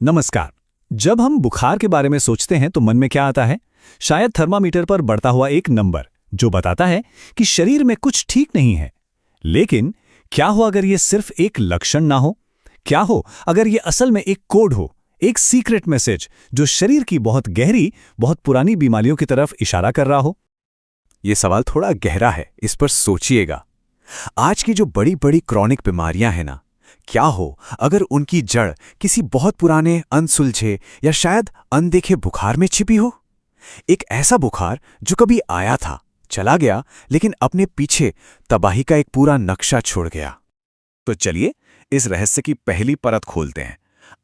नमस्कार। जब हम बुखार के बारे में सोचते हैं तो मन में क्या आता है? शायद थर्मामीटर पर बढ़ता हुआ एक नंबर जो बताता है कि शरीर में कुछ ठीक नहीं है। लेकिन क्या हो अगर ये सिर्फ एक लक्षण ना हो? क्या हो अगर ये असल में एक कोड हो, एक सीक्रेट मैसेज जो शरीर की बहुत गहरी, बहुत पुरानी बीमारियों की तरफ इशारा कर रहा हो? ये सवाल थोड़ा गहरा है, इस पर सोचिएगा। आज की जो बड़ी बड़ी क्रॉनिक बीमारियां हैं ना, क्या हो अगर उनकी जड़ किसी बहुत पुराने अनसुलझे या शायद अनदेखे बुखार में छिपी हो? एक ऐसा बुखार जो कभी आया था, चला गया, लेकिन अपने पीछे तबाही का एक पूरा नक्शा छोड़ गया। तो चलिए इस रहस्य की पहली परत खोलते हैं।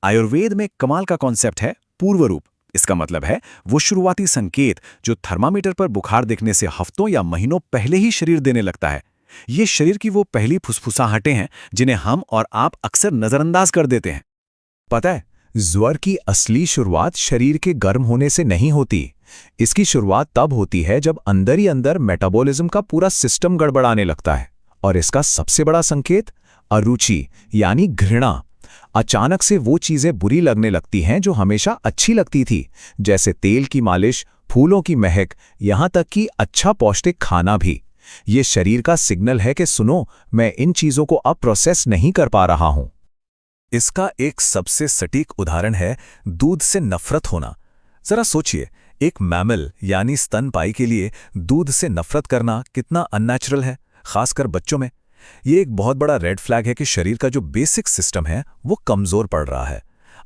आयुर्वेद में कमाल का कॉन्सेप्ट है पूर्व रूप। इसका मतलब है वो शुरुआती संकेत जो थर्मामीटर पर बुखार दिखने से हफ्तों या महीनों पहले ही शरीर देने लगता है। ये शरीर की वो पहली फुसफुसाहटें हैं जिन्हें हम और आप अक्सर नजरअंदाज कर देते हैं। पता है, ज्वर की असली शुरुआत शरीर के गर्म होने से नहीं होती। इसकी शुरुआत तब होती है जब अंदर ही अंदर मेटाबॉलिज्म का पूरा सिस्टम गड़बड़ाने लगता है। और इसका सबसे बड़ा संकेत अरुचि यानी घृणा। अचानक से वो चीजें बुरी लगने लगती हैं जो हमेशा अच्छी लगती थी, जैसे तेल की मालिश, फूलों की महक, यहां तक कि अच्छा पौष्टिक खाना भी। ये शरीर का सिग्नल है कि सुनो, मैं इन चीजों को अब प्रोसेस नहीं कर पा रहा हूं। इसका एक सबसे सटीक उदाहरण है दूध से नफरत होना। जरा सोचिए, एक मैमल यानी स्तनपायी के लिए दूध से नफरत करना कितना अननेचुरल है, खासकर बच्चों में। ये एक बहुत बड़ा रेड फ्लैग है कि शरीर का जो बेसिक सिस्टम है वो कमजोर पड़ रहा है।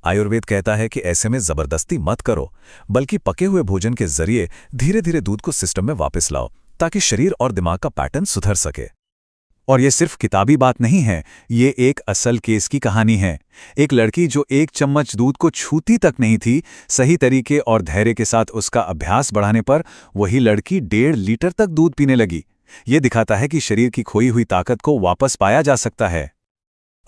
आयुर्वेद कहता है कि ऐसे में जबरदस्ती मत करो, बल्कि पके हुए भोजन के जरिए धीरे धीरे दूध को सिस्टम में वापस लाओ, ताकि शरीर और दिमाग का पैटर्न सुधर सके। और ये सिर्फ किताबी बात नहीं है, ये एक असल केस की कहानी है। एक लड़की जो 1 चम्मच दूध को छूती तक नहीं थी, सही तरीके और धैर्य के साथ उसका अभ्यास बढ़ाने पर वही लड़की 1.5 लीटर तक दूध पीने लगी। ये दिखाता है कि शरीर की खोई हुई ताकत को वापस पाया जा सकता है।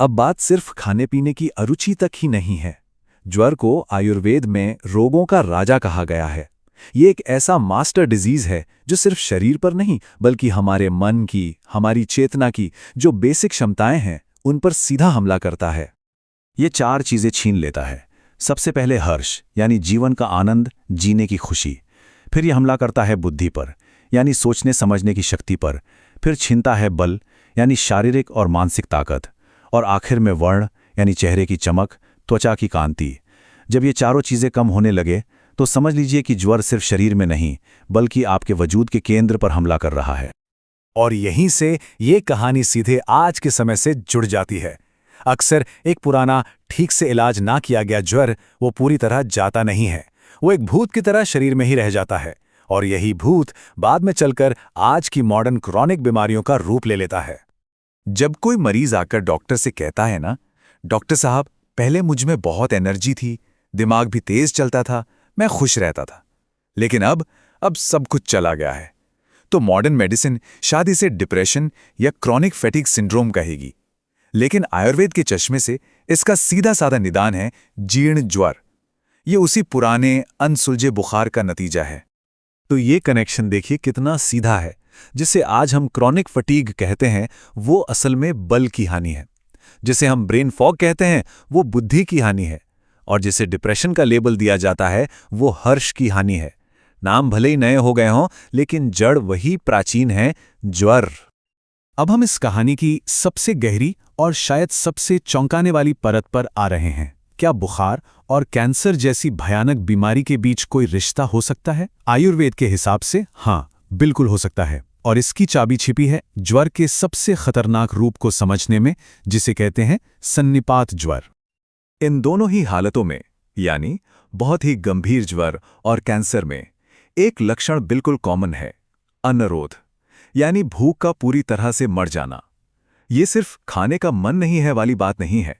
अब बात सिर्फ खाने पीने की अरुचि तक ही नहीं है। ज्वर को आयुर्वेद में रोगों का राजा कहा गया है। ये एक ऐसा मास्टर डिजीज है जो सिर्फ शरीर पर नहीं, बल्कि हमारे मन की, हमारी चेतना की जो बेसिक क्षमताएं हैं, उन पर सीधा हमला करता है। ये 4 चीजें छीन लेता है। सबसे पहले हर्ष यानी जीवन का आनंद, जीने की खुशी। फिर ये हमला करता है बुद्धि पर, यानी सोचने समझने की शक्ति पर। फिर छीनता है बल यानी शारीरिक और मानसिक ताकत। और आखिर में वर्ण यानी चेहरे की चमक, त्वचा की कांति। जब ये चारों चीजें कम होने लगे तो समझ लीजिए कि ज्वर सिर्फ शरीर में नहीं, बल्कि आपके वजूद के केंद्र पर हमला कर रहा है। और यहीं से ये कहानी सीधे आज के समय से जुड़ जाती है। अक्सर एक पुराना, ठीक से इलाज ना किया गया ज्वर वो पूरी तरह जाता नहीं है। वो एक भूत की तरह शरीर में ही रह जाता है। और यही भूत बाद में चलकर आज की मॉडर्न क्रॉनिक बीमारियों का रूप ले लेता है। जब कोई मरीज आकर डॉक्टर से कहता है ना, डॉक्टर साहब, पहले मुझ में बहुत एनर्जी थी, दिमाग भी तेज चलता था, मैं खुश रहता था, लेकिन अब सब कुछ चला गया है, तो मॉडर्न मेडिसिन शायद इसे डिप्रेशन या क्रॉनिक फैटिग सिंड्रोम कहेगी। लेकिन आयुर्वेद के चश्मे से इसका सीधा साधा निदान है जीर्ण ज्वर। ये उसी पुराने अनसुलझे बुखार का नतीजा है। तो ये कनेक्शन देखिए कितना सीधा है। जिसे आज हम क्रॉनिक फटीग कहते हैं वो असल में बल की हानि है। जिसे हम ब्रेन फॉग कहते हैं वो बुद्धि की हानि है। और जिसे डिप्रेशन का लेबल दिया जाता है वो हर्ष की हानि है। नाम भले ही नए हो गए हों, लेकिन जड़ वही प्राचीन है, ज्वर। अब हम इस कहानी की सबसे गहरी और शायद सबसे चौंकाने वाली परत पर आ रहे हैं। क्या बुखार और कैंसर जैसी भयानक बीमारी के बीच कोई रिश्ता हो सकता है? आयुर्वेद के हिसाब से हाँ, बिल्कुल हो सकता है। और इसकी चाबी छिपी है ज्वर के सबसे खतरनाक रूप को समझने में, जिसे कहते हैं सन्निपात ज्वर। इन दोनों ही हालतों में, यानी बहुत ही गंभीर ज्वर और कैंसर में, एक लक्षण बिल्कुल कॉमन है, अनरोध, यानी भूख का पूरी तरह से मर जाना। ये सिर्फ खाने का मन नहीं है वाली बात नहीं है।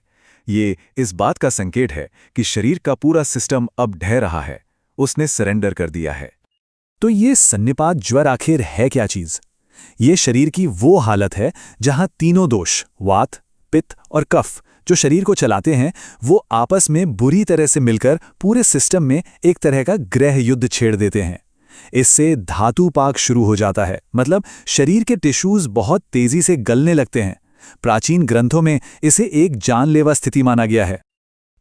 ये इस बात का संकेत है कि शरीर का पूरा सिस्टम अब ढह रहा है, उसने सरेंडर कर दिया है। तो ये सन्निपात ज्वर आखिर है क्या चीज? ये शरीर की वो हालत है जहां तीनों दोष, वात, पित्त और कफ, जो शरीर को चलाते हैं, वो आपस में बुरी तरह से मिलकर पूरे सिस्टम में एक तरह का गृह युद्ध छेड़ देते हैं। इससे धातुपाक शुरू हो जाता है, मतलब शरीर के टिश्यूज बहुत तेजी से गलने लगते हैं। प्राचीन ग्रंथों में इसे एक जानलेवा स्थिति माना गया है।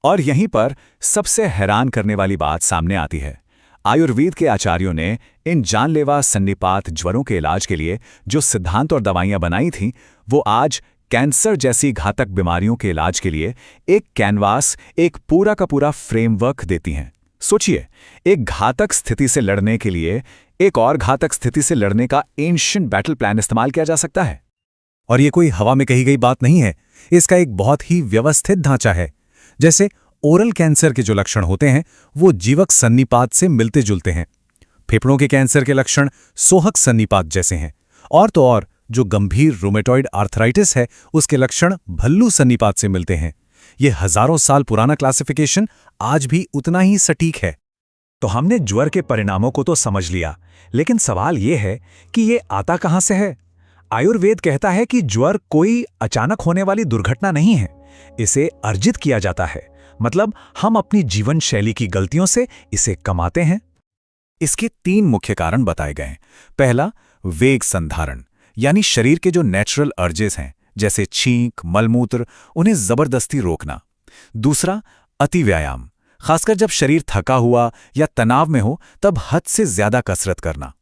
और यहीं पर सबसे हैरान करने वाली बात सामने आती है। आयुर्वेद के आचार्यों ने इन जानलेवा सन्निपात ज्वरों के इलाज के लिए जो सिद्धांत और दवाइयां बनाई थीं, वो आज कैंसर जैसी घातक बीमारियों के इलाज के लिए एक कैनवास, एक पूरा का पूरा फ्रेमवर्क देती हैं। सोचिए, एक घातक स्थिति से लड़ने के लिए एक और घातक स्थिति से लड़ने का एंशिएंट बैटल प्लान इस्तेमाल किया जा सकता है। और ये कोई हवा में कही गई बात नहीं है, इसका एक बहुत ही व्यवस्थित ढांचा है। जैसे ओरल कैंसर के जो लक्षण होते हैं वो जीवक सन्निपात से मिलते जुलते हैं। फेफड़ों के कैंसर के लक्षण सोहक सन्निपात जैसे हैं। और तो और जो गंभीर रूमेटॉइड आर्थराइटिस है उसके लक्षण भल्लू सन्निपात से मिलते हैं। ये हजारों साल पुराना क्लासिफिकेशन आज भी उतना ही सटीक है। तो हमने ज्वर के परिणामों को तो समझ लिया, लेकिन सवाल ये है कि ये आता कहाँ से है? आयुर्वेद कहता है कि ज्वर कोई अचानक होने वाली दुर्घटना नहीं है, इसे अर्जित किया जाता है। मतलब हम अपनी जीवन शैली की गलतियों से इसे कमाते हैं। इसके 3 मुख्य कारण बताए गए हैं। पहला, वेग संधारण, यानी शरीर के जो नेचुरल अर्जेस हैं जैसे छींक, मलमूत्र, उन्हें जबरदस्ती रोकना। दूसरा, अति व्यायाम, खासकर जब शरीर थका हुआ या तनाव में हो तब हद से ज्यादा कसरत करना।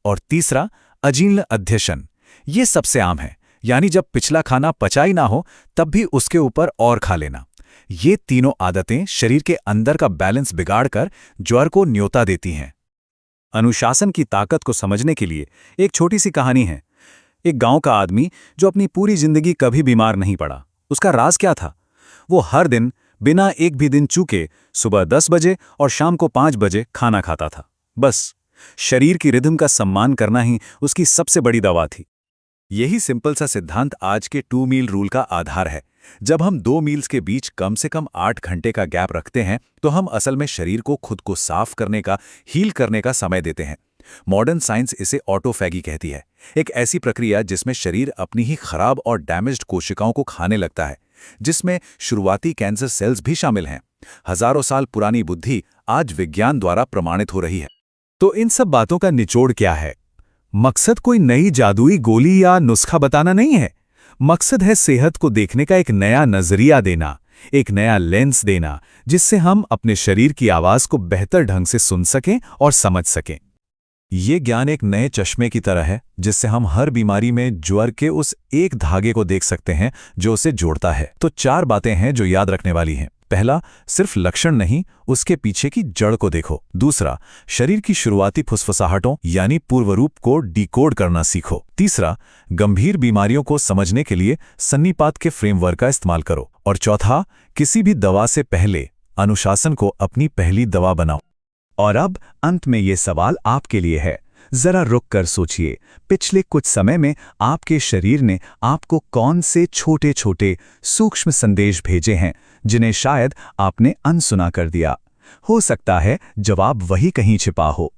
और तीसरा, अजीर्ण अध्यशन, ये सबसे आम है, यानी जब पिछला खाना पचा ही ना हो तब भी उसके ऊपर और खा लेना। ये तीनों आदतें शरीर के अंदर का बैलेंस बिगाड़कर ज्वर को न्योता देती हैं। अनुशासन की ताकत को समझने के लिए एक छोटी सी कहानी है। एक गांव का आदमी जो अपनी पूरी जिंदगी कभी बीमार नहीं पड़ा। उसका राज क्या था? वो हर दिन बिना एक भी दिन चूके सुबह 10 बजे और शाम को 5 बजे खाना खाता था। बस शरीर की रिदम का सम्मान करना ही उसकी सबसे बड़ी दवा थी। यही सिंपल सा सिद्धांत आज के 2 मील रूल का आधार है। जब हम 2 मील्स के बीच कम से कम 8 घंटे का गैप रखते हैं तो हम असल में शरीर को खुद को साफ करने का, हील करने का समय देते हैं। मॉडर्न साइंस इसे ऑटोफैगी कहती है, एक ऐसी प्रक्रिया जिसमें शरीर अपनी ही खराब और डैमेज्ड कोशिकाओं को खाने लगता है, जिसमें शुरुआती कैंसर सेल्स भी शामिल हैं। हजारों साल पुरानी बुद्धि आज विज्ञान द्वारा प्रमाणित हो रही है। तो इन सब बातों का निचोड़ क्या है? मकसद कोई नई जादुई गोली या नुस्खा बताना नहीं है। मकसद है सेहत को देखने का एक नया नजरिया देना, एक नया लेंस देना, जिससे हम अपने शरीर की आवाज को बेहतर ढंग से सुन सकें और समझ सकें। ये ज्ञान एक नए चश्मे की तरह है, जिससे हम हर बीमारी में ज्वर के उस एक धागे को देख सकते हैं जो उसे जोड़ता है। तो 4 बातें हैं जो याद रखने वाली हैं। पहला, सिर्फ लक्षण नहीं, उसके पीछे की जड़ को देखो। दूसरा, शरीर की शुरुआती फुसफुसाहटों यानी पूर्वरूप को डिकोड करना सीखो। तीसरा, गंभीर बीमारियों को समझने के लिए सन्निपात के फ्रेमवर्क का इस्तेमाल करो। और चौथा, किसी भी दवा से पहले अनुशासन को अपनी पहली दवा बनाओ। और अब अंत में ये सवाल आपके लिए है। जरा रुक कर सोचिए, पिछले कुछ समय में आपके शरीर ने आपको कौन से छोटे छोटे सूक्ष्म संदेश भेजे हैं जिन्हें शायद आपने अनसुना कर दिया। हो सकता है जवाब वही कहीं छिपा हो।